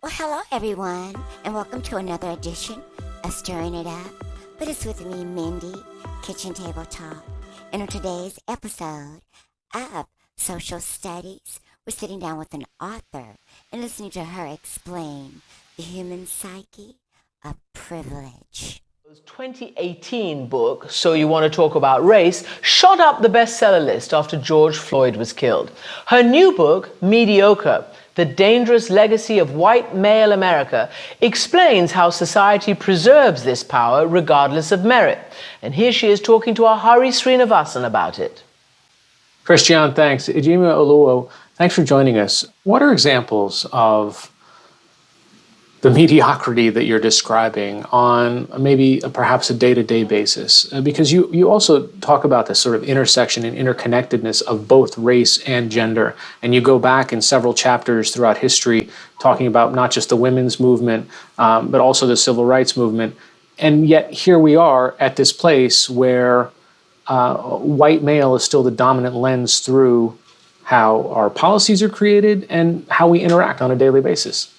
Well, hello everyone, and welcome to another edition of Stirring It Up. But it's with me, Mindy, Kitchen Table Talk. And on today's episode of Social Studies, we're sitting down with an author and listening to her explain the human psyche of privilege. 2018 book, So You Want to Talk About Race, shot up the bestseller list after George Floyd was killed. Her new book, Mediocre, The Dangerous Legacy of White Male America, explains how society preserves this power regardless of merit. And here she is talking to our Hari Srinivasan about it. Christian, thanks. Ejima Oluwo, thanks for joining us. What are examples of the mediocrity that you're describing on maybe perhaps a day-to-day basis? Because you also talk about this sort of intersection and interconnectedness of both race and gender. And you go back in several chapters throughout history talking about not just the women's movement, but also the civil rights movement. And yet here we are at this place where white male is still the dominant lens through how our policies are created and how we interact on a daily basis.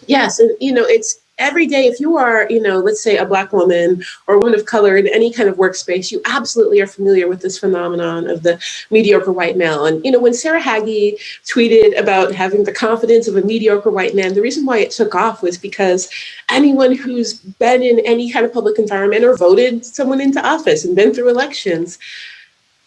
Yes, and it's every day. If you are, let's say a Black woman or a woman of color in any kind of workspace, you absolutely are familiar with this phenomenon of the mediocre white male. And, when Sarah Hagi tweeted about having the confidence of a mediocre white man, the reason why it took off was because anyone who's been in any kind of public environment or voted someone into office and been through elections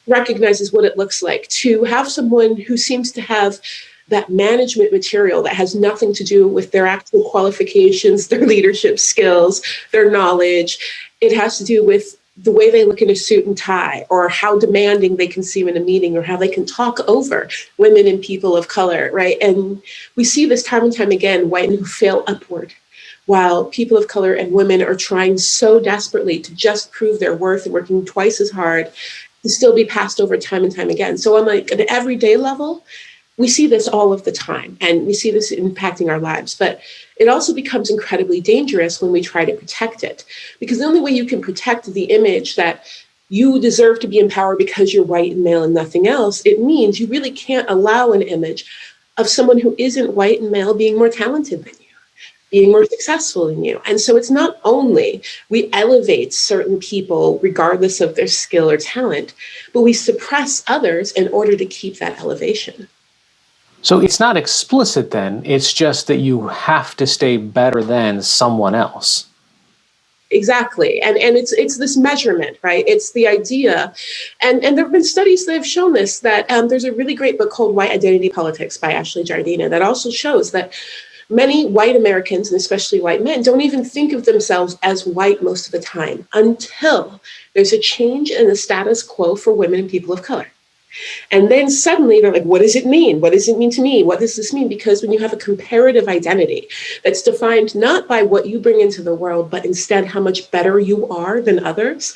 recognizes what it looks like to have someone who seems to have that management material that has nothing to do with their actual qualifications, their leadership skills, their knowledge. It has to do with the way they look in a suit and tie, or how demanding they can seem in a meeting, or how they can talk over women and people of color, right? And we see this time and time again, white men who fail upward, while people of color and women are trying so desperately to just prove their worth and working twice as hard to still be passed over time and time again. So on like an everyday level, we see this all of the time, and we see this impacting our lives, but it also becomes incredibly dangerous when we try to protect it, because the only way you can protect the image that you deserve to be in power because you're white and male and nothing else, it means you really can't allow an image of someone who isn't white and male being more talented than you, being more successful than you. And so it's not only we elevate certain people regardless of their skill or talent, but we suppress others in order to keep that elevation. So it's not explicit then, it's just that you have to stay better than someone else. Exactly. And it's this measurement, right? It's the idea. And there have been studies that have shown this, that there's a really great book called White Identity Politics by Ashley Jardina that also shows that many white Americans, and especially white men, don't even think of themselves as white most of the time until there's a change in the status quo for women and people of color. And then suddenly they're like, what does it mean? What does it mean to me? What does this mean? Because when you have a comparative identity that's defined not by what you bring into the world, but instead how much better you are than others,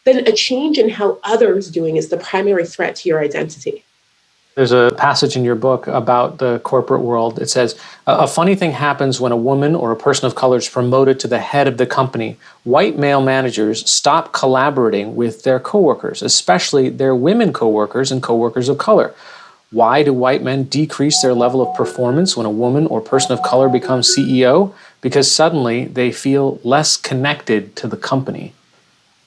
then a change in how others are doing is the primary threat to your identity. There's a passage in your book about the corporate world. It says, a funny thing happens when a woman or a person of color is promoted to the head of the company. White male managers stop collaborating with their coworkers, especially their women coworkers and coworkers of color. Why do white men decrease their level of performance when a woman or person of color becomes CEO? Because suddenly they feel less connected to the company.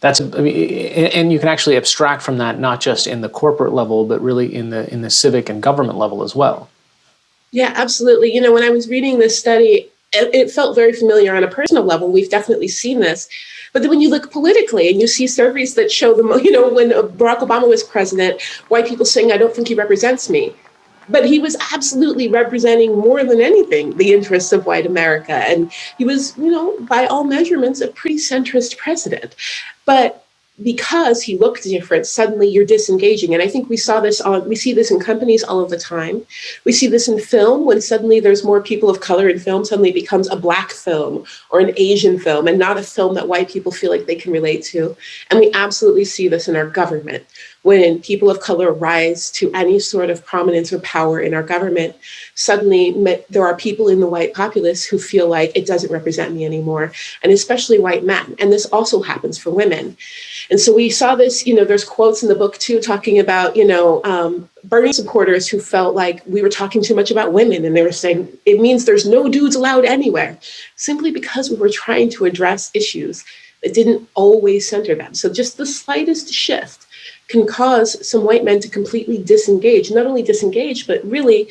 And you can actually abstract from that, not just in the corporate level, but really in the civic and government level as well. Yeah, absolutely. When I was reading this study, it felt very familiar on a personal level. We've definitely seen this. But then when you look politically and you see surveys that show them, when Barack Obama was president, white people saying, I don't think he represents me. But he was absolutely representing more than anything the interests of white America. And he was, by all measurements, a pretty centrist president. But because he looked different, suddenly you're disengaging. And I think we see this in companies all of the time. We see this in film when suddenly there's more people of color in film, suddenly it becomes a Black film or an Asian film and not a film that white people feel like they can relate to. And we absolutely see this in our government, when people of color rise to any sort of prominence or power in our government, suddenly there are people in the white populace who feel like it doesn't represent me anymore, and especially white men. And this also happens for women. And so we saw this, there's quotes in the book too, talking about, Bernie supporters who felt like we were talking too much about women. And they were saying, it means there's no dudes allowed anywhere, simply because we were trying to address issues that didn't always center them. So just the slightest shift can cause some white men to completely disengage, not only disengage, but really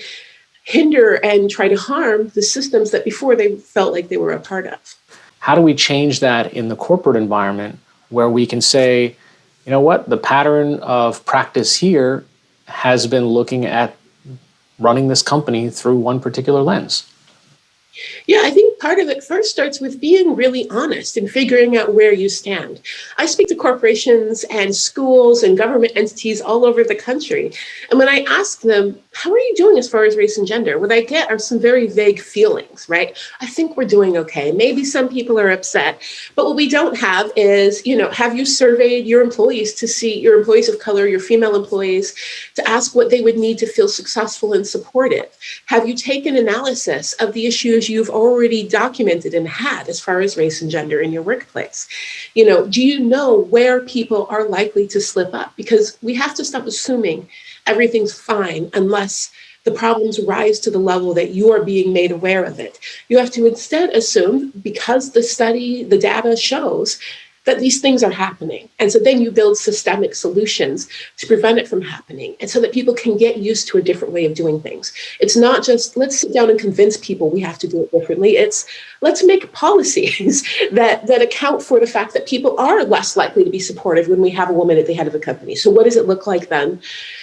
hinder and try to harm the systems that before they felt like they were a part of. How do we change that in the corporate environment where we can say, you know what, the pattern of practice here has been looking at running this company through one particular lens? Yeah, I think part of it first starts with being really honest and figuring out where you stand. I speak to corporations and schools and government entities all over the country. And when I ask them, how are you doing as far as race and gender? What I get are some very vague feelings, right? I think we're doing okay. Maybe some people are upset. But what we don't have is, have you surveyed your employees to see your employees of color, your female employees, to ask what they would need to feel successful and supported? Have you taken analysis of the issues you've already documented and had as far as race and gender in your workplace? Do you know where people are likely to slip up? Because we have to stop assuming everything's fine unless the problems rise to the level that you are being made aware of it. You have to instead assume, because the data shows that these things are happening. And so then you build systemic solutions to prevent it from happening, and so that people can get used to a different way of doing things. It's not just, let's sit down and convince people we have to do it differently. It's, let's make policies that account for the fact that people are less likely to be supportive when we have a woman at the head of a company. So what does it look like then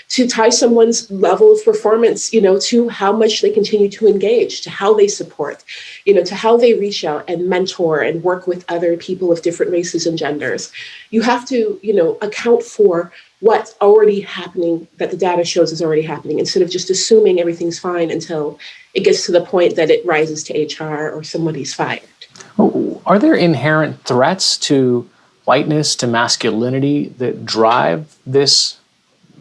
to tie someone's level of performance, to how much they continue to engage, to how they support, to how they reach out and mentor and work with other people of different races and genders? You have to, account for what's already happening, that the data shows is already happening, instead of just assuming everything's fine until it gets to the point that it rises to HR or somebody's fired. Are there inherent threats to whiteness, to masculinity that drive this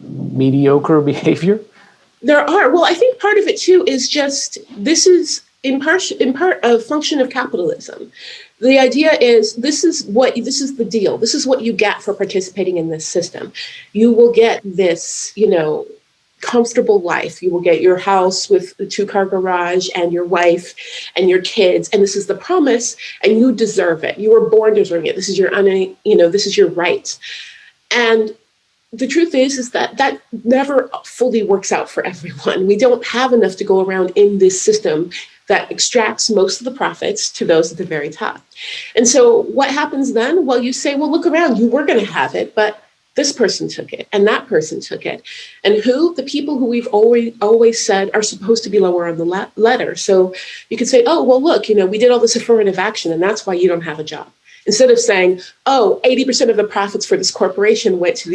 mediocre behavior? There are. Well, I think part of it too is just, this is in part a function of capitalism. The idea is, this is the deal. This is what you get for participating in this system. You will get this, comfortable life. You will get your house with a 2-car garage and your wife and your kids. And this is the promise, and you deserve it. You were born deserving it. This is your right. And the truth is that never fully works out for everyone. We don't have enough to go around in this system that extracts most of the profits to those at the very top. And so what happens then? Well, you say, well, look around, you were going to have it, but this person took it and that person took it. And who? The people who we've always said are supposed to be lower on the ladder. So you could say, oh, well, look, we did all this affirmative action and that's why you don't have a job. Instead of saying, 80% of the profits for this corporation went to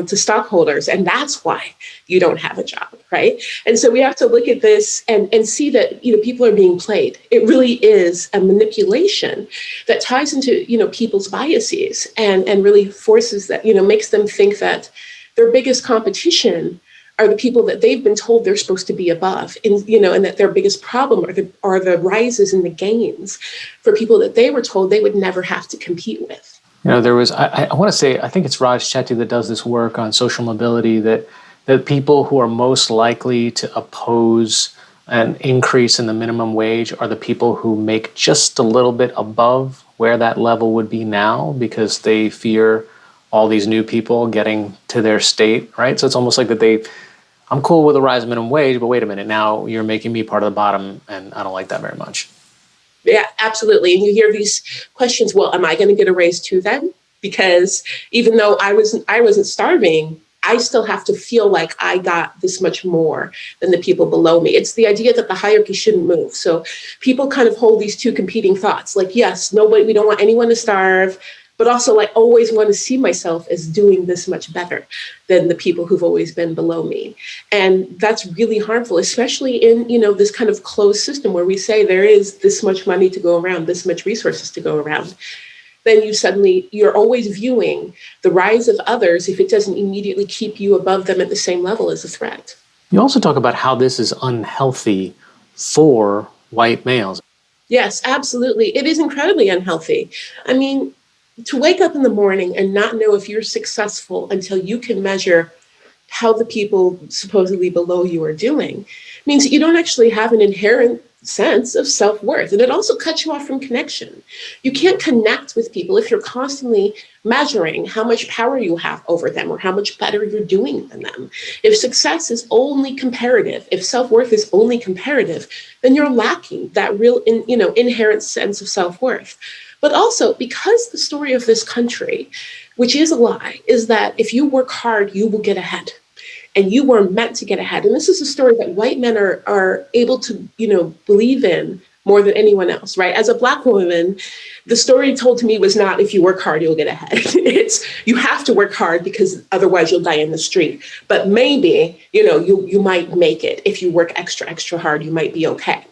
to stockholders, and that's why you don't have a job, right? And so we have to look at this and see that, people are being played. It really is a manipulation that ties into, people's biases and really forces that, makes them think that their biggest competition are the people that they've been told they're supposed to be above, and that their biggest problem are the rises and the gains for people that they were told they would never have to compete with. There was, I want to say, I think it's Raj Chetty that does this work on social mobility, that people who are most likely to oppose an increase in the minimum wage are the people who make just a little bit above where that level would be now, because they fear all these new people getting to their state, right? So it's almost like that I'm cool with a rise in minimum wage, but wait a minute, now you're making me part of the bottom, and I don't like that very much. Yeah, absolutely. And you hear these questions, well, am I going to get a raise too then? Because even though I wasn't starving, I still have to feel like I got this much more than the people below me. It's the idea that the hierarchy shouldn't move. So people kind of hold these two competing thoughts, like, yes, we don't want anyone to starve, but also I always want to see myself as doing this much better than the people who've always been below me. And that's really harmful, especially in, this kind of closed system where we say there is this much money to go around, this much resources to go around. then you're always viewing the rise of others, if it doesn't immediately keep you above them at the same level, as a threat. You also talk about how this is unhealthy for white males. Yes, absolutely. It is incredibly unhealthy. I mean, to wake up in the morning and not know if you're successful until you can measure how the people supposedly below you are doing means that you don't actually have an inherent sense of self-worth. And it also cuts you off from connection. You can't connect with people if you're constantly measuring how much power you have over them or how much better you're doing than them. If success is only comparative, if self-worth is only comparative, then you're lacking that real inherent sense of self-worth. But also, because the story of this country, which is a lie, is that if you work hard, you will get ahead. And you were meant to get ahead. And this is a story that white men are able to, believe in more than anyone else, right? As a Black woman, the story told to me was not, if you work hard, you'll get ahead. It's, you have to work hard because otherwise you'll die in the street. But maybe, you might make it. If you work extra, extra hard, you might be okay.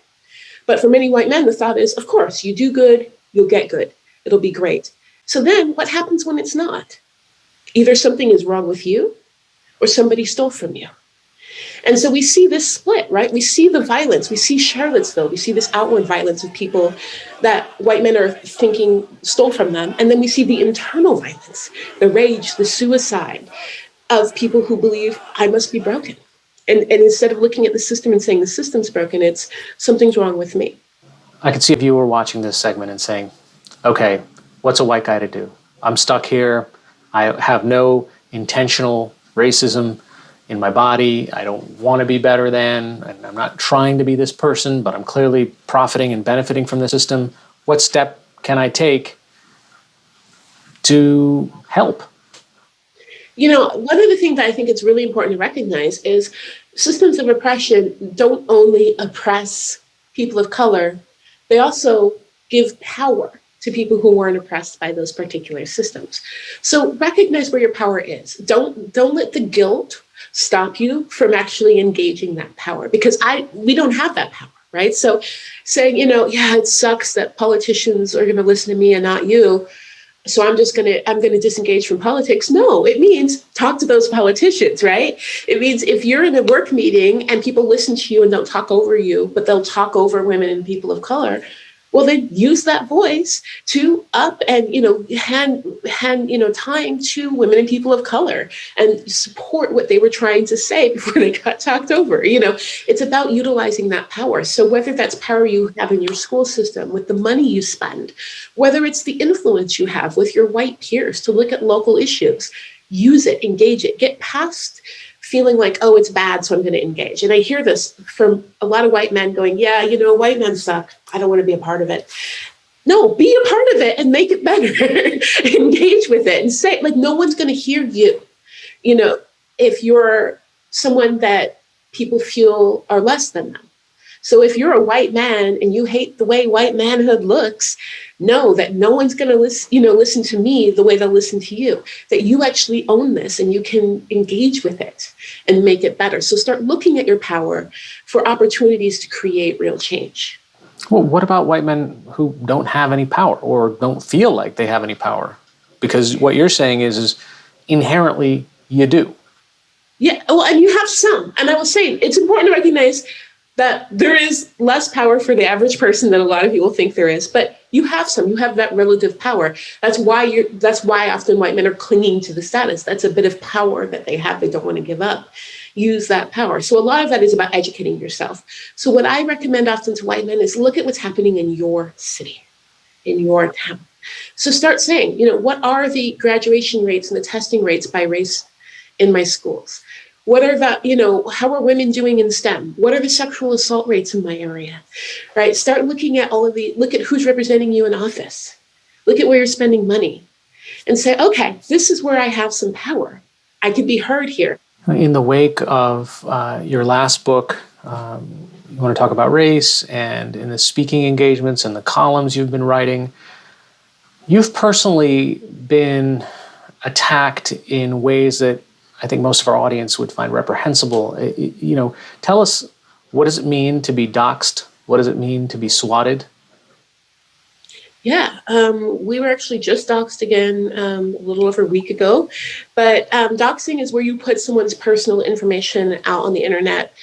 But for many white men, the thought is, of course, you do good, you'll get good. It'll be great. So then what happens when it's not? Either something is wrong with you, or somebody stole from you. And so we see this split, right? We see the violence. We see Charlottesville. We see this outward violence of people that white men are thinking stole from them. And then we see the internal violence, the rage, the suicide of people who believe I must be broken. And instead of looking at the system and saying the system's broken, it's something's wrong with me. I could see a viewer watching this segment and saying, okay, what's a white guy to do? I'm stuck here. I have no intentional racism in my body. I don't want to be better than, and I'm not trying to be this person, but I'm clearly profiting and benefiting from the system. What step can I take to help? One of the things that I think it's really important to recognize is systems of oppression don't only oppress people of color, they also give power to people who weren't oppressed by those particular systems. So recognize where your power is. Don't let the guilt stop you from actually engaging that power, because we don't have that power, right? So saying, yeah, it sucks that politicians are gonna listen to me and not you, so I'm gonna disengage from politics. No, it means talk to those politicians, right? It means if you're in a work meeting and people listen to you and don't talk over you, but they'll talk over women and people of color, well, then use that voice to up and, hand time to women and people of color and support what they were trying to say before they got talked over. It's about utilizing that power. So whether that's power you have in your school system, with the money you spend, whether it's the influence you have with your white peers to look at local issues, use it, engage it, get past feeling like, oh, it's bad, so I'm going to engage. And I hear this from a lot of white men going, yeah, white men suck. I don't want to be a part of it. No, be a part of it and make it better. Engage with it and say, no one's going to hear you. If you're someone that people feel are less than them. So if you're a white man and you hate the way white manhood looks, know that no one's going to listen to me the way they'll listen to you, that you actually own this and you can engage with it and make it better. So start looking at your power for opportunities to create real change. Well, what about white men who don't have any power or don't feel like they have any power? Because what you're saying is inherently you do. Yeah, well, and you have some. And I will say, it's important to recognize that there is less power for the average person than a lot of people think there is, but you have some. You have that relative power. That's why often white men are clinging to the status. That's a bit of power that they have. They don't want to give up. Use that power. So a lot of that is about educating yourself. So what I recommend often to white men is look at what's happening in your city, in your town. So start saying, what are the graduation rates and the testing rates by race in my schools? What are how are women doing in STEM? What are the sexual assault rates in my area, right? Start looking at look at who's representing you in office. Look at where you're spending money and say, okay, this is where I have some power. I could be heard here. In the wake of your last book, you want to talk about race, and in the speaking engagements and the columns you've been writing, you've personally been attacked in ways that I think most of our audience would find reprehensible. Tell us, what does it mean to be doxxed? What does it mean to be swatted? Yeah, we were actually just doxxed again a little over a week ago. But doxing is where you put someone's personal information out on the internet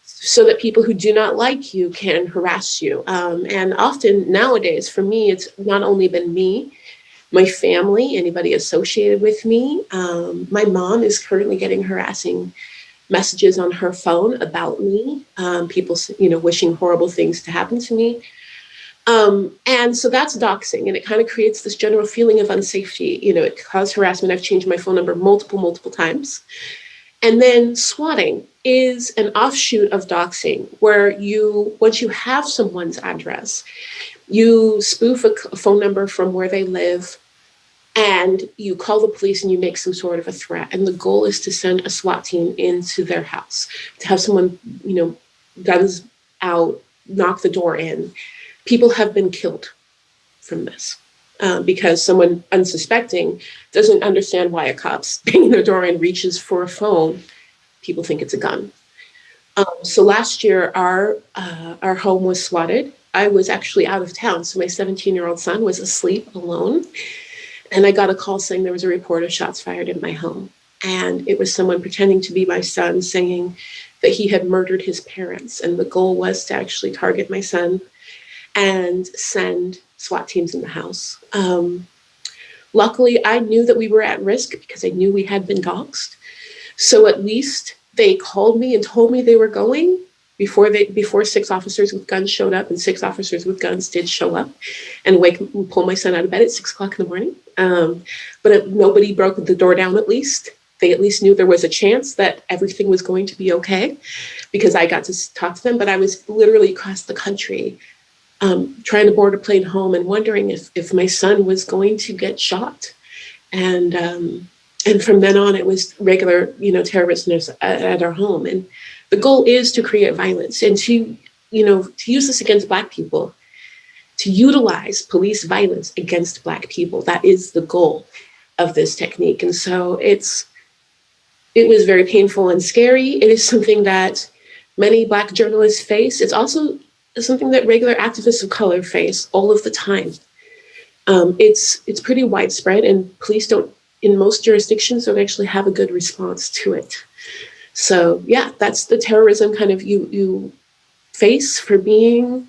so that people who do not like you can harass you. And often nowadays, for me, it's not only been me, my family, anybody associated with me. My mom is currently getting harassing messages on her phone about me, people, wishing horrible things to happen to me. And so that's doxing, and it kind of creates this general feeling of unsafety. It caused harassment. I've changed my phone number multiple times. And then swatting is an offshoot of doxing, where once you have someone's address, you spoof a phone number from where they live, and you call the police and you make some sort of a threat. And the goal is to send a SWAT team into their house, to have someone, guns out, knock the door in. People have been killed from this because someone unsuspecting doesn't understand why a cop's banging their door and reaches for a phone. People think it's a gun. So last year, our home was swatted. I was actually out of town, so my 17-year-old son was asleep alone. And I got a call saying there was a report of shots fired in my home. And it was someone pretending to be my son saying that he had murdered his parents. And the goal was to actually target my son and send SWAT teams in the house. Luckily, I knew that we were at risk because I knew we had been doxxed. So at least they called me and told me they were going before 6 officers with guns showed up, and 6 officers with guns did show up and pull my son out of bed at 6 o'clock in the morning. But nobody broke the door down. At least they knew there was a chance that everything was going to be okay because I got to talk to them. But I was literally across the country trying to board a plane home and wondering if my son was going to get shot. And from then on, it was regular, terrorism at our home. And the goal is to create violence and to use this against Black people, to utilize police violence against Black people. That is the goal of this technique. And so it was very painful and scary. It is something that many Black journalists face. It's also something that regular activists of color face all of the time. It's pretty widespread, and police in most jurisdictions, don't actually have a good response to it. So yeah, that's the terrorism kind of you face for being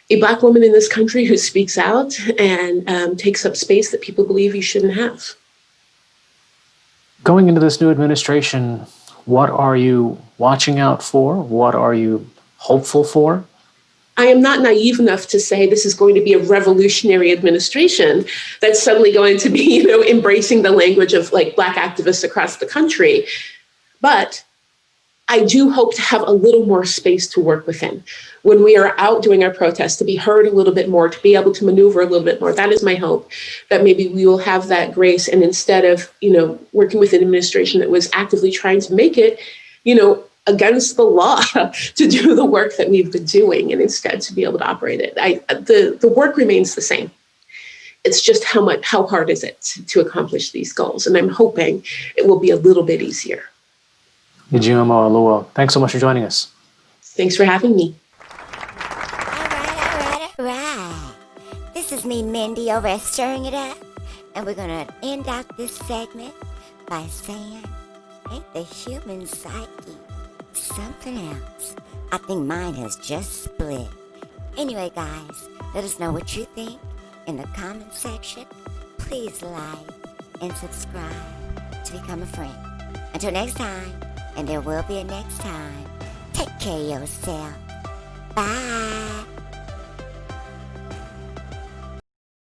a Black woman in this country who speaks out and takes up space that people believe you shouldn't have. Going into this new administration, what are you watching out for? What are you hopeful for? I am not naive enough to say this is going to be a revolutionary administration that's suddenly going to be, embracing the language of like Black activists across the country. But I do hope to have a little more space to work within when we are out doing our protests, to be heard a little bit more, to be able to maneuver a little bit more. That is my hope, that maybe we will have that grace. And instead of, working with an administration that was actively trying to make it, against the law to do the work that we've been doing, and instead to be able to operate it. The work remains the same. It's just how hard is it to accomplish these goals? And I'm hoping it will be a little bit easier. Ejiomo Oluo, thanks so much for joining us. Thanks for having me. All right. This is me, Mindy, over at Stirring It Up. And we're going to end out this segment by saying, ain't the human psyche something else? I think mine has just split. Anyway, guys, let us know what you think in the comment section. Please like and subscribe to become a friend. Until next time, and there will be a next time, take care of yourself. Bye.